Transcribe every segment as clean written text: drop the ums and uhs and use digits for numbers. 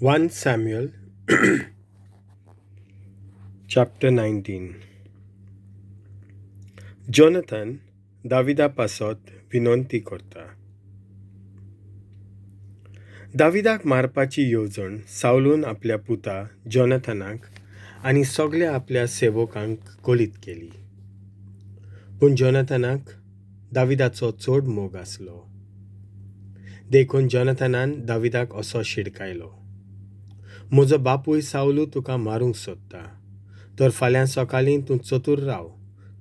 1 Samuel chapter 19. Jonathan Davida पासत विनंती करता. दाविदाक मारपाची येवजण सावलून आपल्या पुता जोनाथनाक आनी सगळ्या आपल्या सेवकांक कोलीत केली. पूण जोनाथनाक दाविदाचो चड मोग आसलो. देखून जोनाथनान दाविदाक असो शिडकायलो, म्हजो बापूय सावलू तुका मारूंक सोदता, तर फाल्यां सोकालीं तूं चतूर राव,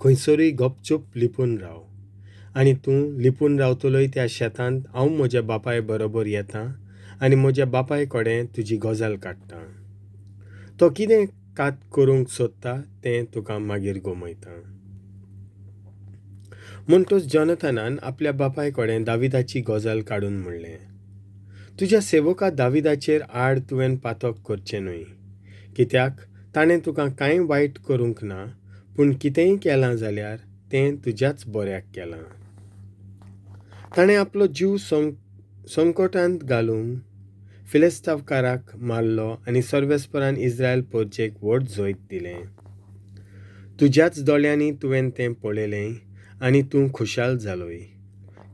खंयसरूय गपचूप लिपून राव, आनी तूं लिपून रावतलोय त्या शेतांत हांव म्हज्या बापाय बरोबर येतां आनी म्हज्या बापाय कडेन तुजी गजाल काडटां. तो कितें कात करूंक सोदता तें तुका मागीर गोमयता. म्हणटूच जोनाथनान आपल्या बापाय कडेन दाविदाची गजाल काडून म्हणलें, तुज्या सेवका दाविदाचेर आड तुवें पातक करचें न्हय, कित्याक ताणें तुका कांय वायट करूंक ना, पूण कितेंय केलां जाल्यार तें तुज्याच बऱ्याक केलां. ताणें आपलो जीव संकटांत घालून फिलिस्तांवकाराक मारलो आनी सर्वेस्परान इस्रायल परचेक व्हड जैत दिलें. तुज्याच दोळ्यांनी तुवें तें पळयलें आनी तूं खुशाल जालोय.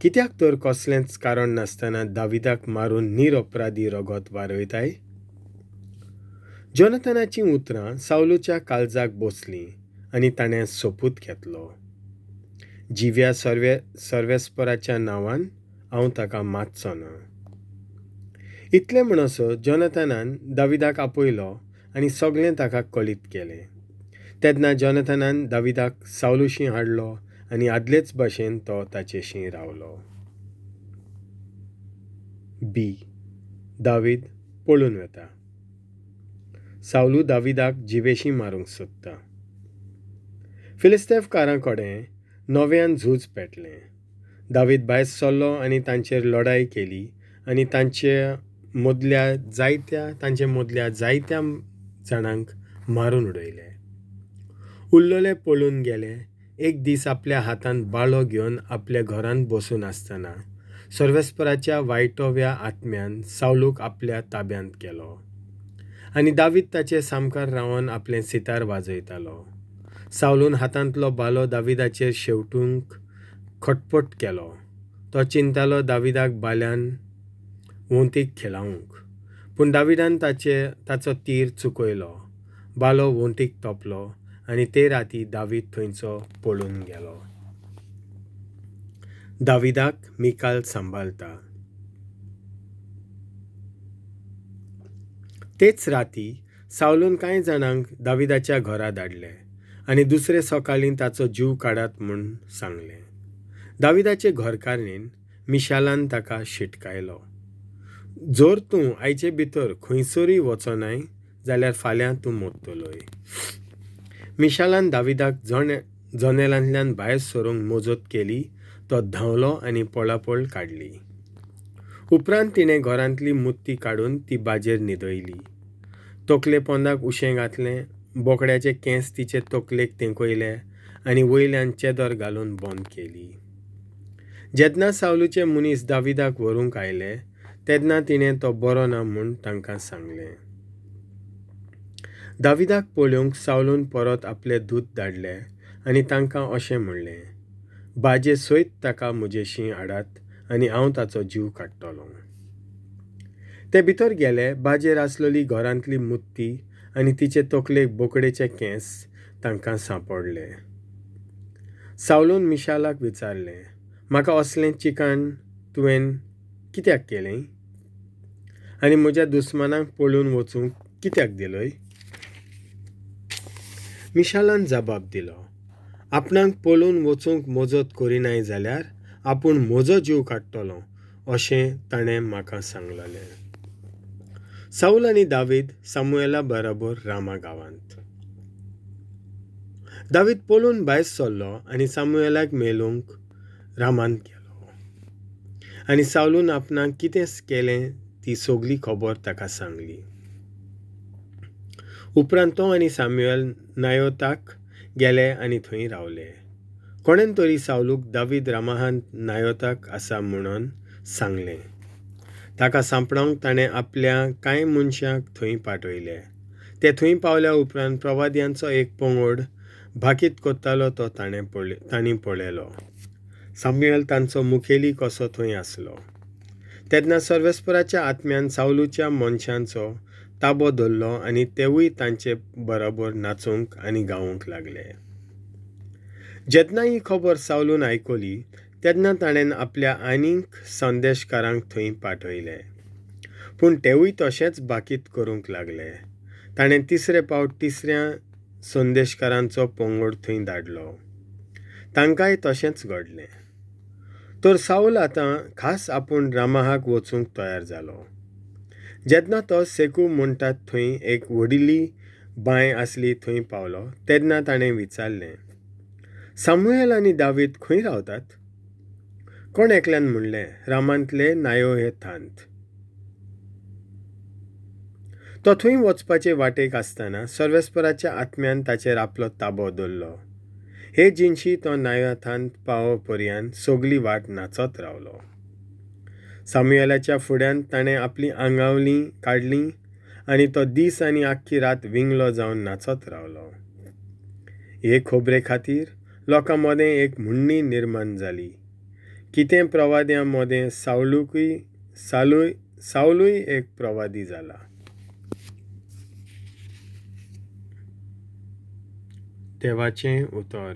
कित्याक तर कसलेंच कारण नासतना दाविदाक मारून निरपराधी रगत वारयताय? जोनाथनाची उतरां सावलूच्या काळजाक बसलीं आनी ताणें सोपूत घेतलो, जिव्या सर्वेस्पराच्या नांवान हांव ताका मातसो ना. इतलें म्हणसर जोनाथनान दाविदाक आपयलो आनी सगळें ताका कळीत केलें. तेन्ना जोनाथनान दाविदाक सावलूशी हाडलो आनी आदलेच भाशेन तो ताचेशी रावलो. बी. दावीद पळून वता. सावलू दाविदाक जिवेशी मारूंक सोदता. फिलिस्तेंवकारां कडेन नव्यान झूज पेटलें. दावीद भायर सरलो आनी तांचेर लढाई केली आनी तांचे मदल्या जायत्या जाणांक मारून उडयले. उरलेले पळून गेले. एक दीस आपल्या हातांत बाळो घेवन आपल्या घरांत बसून आसतना सर्वेस्पराच्या वायटव्या आत्म्यान सावलूक आपल्या ताब्यांत केलो आनी दावीद ताचे सामकार रावन आपलें सितार वाजयतालो. सावलून हातांतलो बालो दाविदाचेर शेवटूंक खटपट केलो. तो चिंतालो दाविदाक बाल्यान वोंतीक खेळावंक, पूण दाविदान ताचो तीर चुकयलो. बालो वोंतीक तोपलो आनी ते राती दावीद थंयचो पळून गेलो. दाविदाक मिकाल सांबाळटा. तेच राती सावलून कांय जाणांक दाविदाच्या घरा धाडले आनी दुसरे सोकालीं ताचो जीव काडात म्हूण सांगलें. दाविदाचे घरकारणीन मिशालान ताका शिटकायलो, जर तूं आयचे भितर खंयसरूय वचोनाय जाल्यार फाल्यां तूं मरतलोय. मिशालान दाविदाक जनेलांतल्यान भायर सरूंक मजत केली. तो धांवलो आनी पळापळ काडली. उपरांत तिणें घरांतली मुत्ती काडून ती बाजेर न्हिदयली. तकले पोंदाक उशें घातलें, बोकड्याचे केंस तिचे तकलेक तेंकयले आनी वयल्यान चेदर घालून बंद केली. जेन्ना सावलूचे मनीस दाविदाक व्हरूंक आयले तेन्ना तिणें तो बरो ना म्हूण तांकां सांगलें. दाविदाक पळोवंक सावलून परत आपले दूत धाडले आनी तांकां अशें म्हणलें, बाजे सयत ताका म्हजेशी हाडात आनी हांव ताचो जीव काडटलों. ते भितर गेले. बाजेर आसलेली घरांतली मुत्ती आनी तिचे तकलेक बोकडेचे केंस तांकां सांपडले. सावलून मिशालाक विचारलें, म्हाका असलें चिकाण तुवें कित्याक केलें आनी म्हज्या दुस्मानांक पळून वचूंक कित्याक दिलोय? मिशालान जबाब दिलो, आपणाक पळून वचूंक मजत करिनाय जाल्यार आपूण म्हजो जीव काडटलों अशें ताणें म्हाका सांगलेलें. साऊल आनी दावीद सामुएला बरोबर रामा गांवांत. दावीद पळून भायर सरलो आनी सामुएलाक मेळूंक रामांत गेलो आनी सावलून आपणाक कितें केलें ती सगळी खबर ताका सांगली. उपरांत तो आनी सामुएल नायोताक गेले आनी थंय रावले. कोणेन तरी सावलूक दावीद रामाहांत नायोताक आसा म्हणून सांगलें. ताका सांपडावंक ताणें आपल्या कांय मनशांक थंय पाठयले. ते थंय पावल्या उपरांत प्रवाद्यांचो एक पंगड भाकीत कोत्तालो तो तांणी पळयलो. सामुएल तांचो मुखेली कसो थंय आसलो. तेन्ना सर्वेस्पराच्या आत्म्यान साऊलच्या मनशांचो ताबो धरलो आनी तेवूय तांचे बरोबर नाचूंक आनी गावूंक लागले. जेन्ना ही खबर साऊलून आयकली तेन्ना ताणें आपल्या आनीक संदेशकारांक थंय पाठयले. पूण तेवूय तशेंच भाकीत करूंक लागले. ताणें तिसरे फावट तिसऱ्या संदेशकारांचो पंगड थंय धाडलो. तांकांय तशेंच घडलें. तर साऊल आतां खास आपूण रामाहाक वचूंक तयार जालो. जेन्ना तो सेकू म्हणटात थंय एक व्हडली बांय आसली थंय पावलो तेन्ना ताणें विचारलें, सामुएल आनी दावीद खंय रावतात? कोण एकल्यान म्हणलें, रामांतले नायोथांत. तो थंय वचपाचे वाटेक आसतना सर्वेस्पराच्या आत्म्यान ताचेर आपलो ताबो दवरलो. हे जिनशी तो नायोथांत पावो पर्यंत सगळी वाट नाचत रावलो. सामुएलाच्या फुड्यान ताणें आपली आंगावलीं काडलीं आनी तो दीस आनी आख्खी रात विंगलो जावन नाचत रावलो. हे खबरे खातीर लोकां मदें एक मह्णी निर्माण जाली. कितें प्रवाद्यां मदें साऊलूय एक प्रवादी जाला. देवाचें उतर.